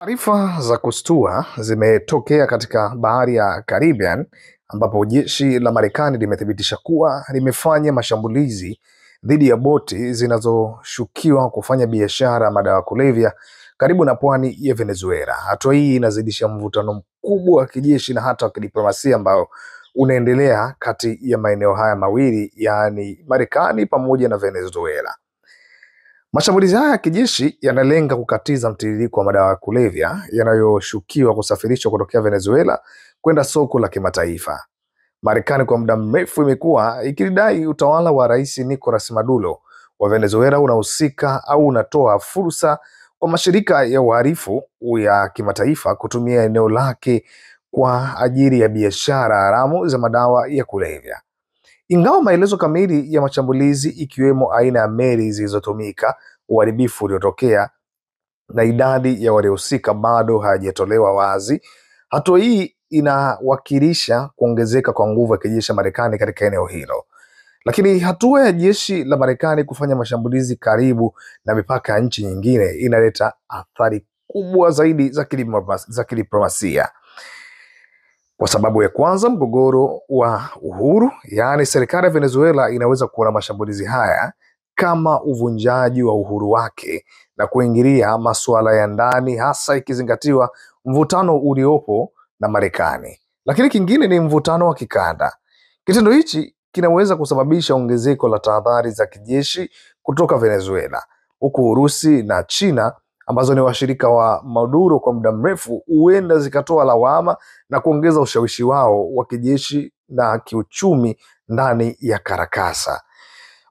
Taarifa za kustua zimetokea katika bahari ya Caribbean ambapo jeshi la Marekani limethibitisha kuwa limefanya mashambulizi dhidi ya boti zinazoshukiwa kufanya biashara ya madawa ya kulevya karibu na pwani ya Venezuela. Hatua hii inazidisha mvutano mkubwa wa kijeshi na hata wa kidiplomasia ambao unaendelea kati ya maeneo haya mawili, yaani Marekani pamoja na Venezuela. Mashambulizi haya ya kijeshi yanalenga kukatiza mtiririko wa madawa ya kulevya yanayoshukiwa kusafirishwa kutokea Venezuela kwenda soko la kimataifa. Marekani kwa muda mrefu imekuwa ikidai utawala wa Rais Nicolas Maduro wa Venezuela unahusika au unatoa fursa kwa mashirika ya uhalifu ya kimataifa kutumia eneo lake kwa ajili ya biashara haramu za madawa ya kulevya. Ingawa maelezo kamili ya mashambulizi ikiwemo aina ya meli zilizotumika, uharibifu uliotokea na idadi ya waliohusika bado hayajatolewa wazi, hatua hii inawakilisha kuongezeka kwa nguvu ya kijeshi ya Marekani katika eneo hilo. Lakini hatua ya jeshi la Marekani kufanya mashambulizi karibu na mipaka ya nchi nyingine inaleta athari kubwa zaidi za kidiplomasia. Kwa sababu ya kwanza, mgogoro wa uhuru, yaani serikali ya Venezuela inaweza kuona mashambulizi haya kama uvunjaji wa uhuru wake na kuingilia masuala ya ndani, hasa ikizingatiwa mvutano uliopo na Marekani. Lakini kingine ni mvutano wa kikanda. Kitendo hichi kinaweza kusababisha ongezeko la tahadhari za kijeshi kutoka Venezuela, huku Urusi na China ambazo ni washirika wa Maduro kwa muda mrefu huenda zikatoa lawama na kuongeza ushawishi wao wa kijeshi na kiuchumi ndani ya Karakasa.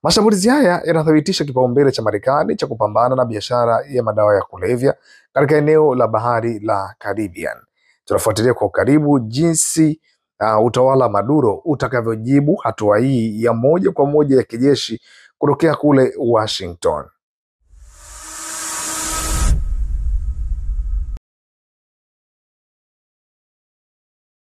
Mashambulizi haya yanathibitisha kipaumbele cha Marekani cha kupambana na biashara ya madawa ya kulevya katika eneo la bahari la Caribbean. Tunafuatilia kwa karibu jinsi utawala wa Maduro utakavyojibu hatua hii ya moja kwa moja ya kijeshi kutokea kule Washington.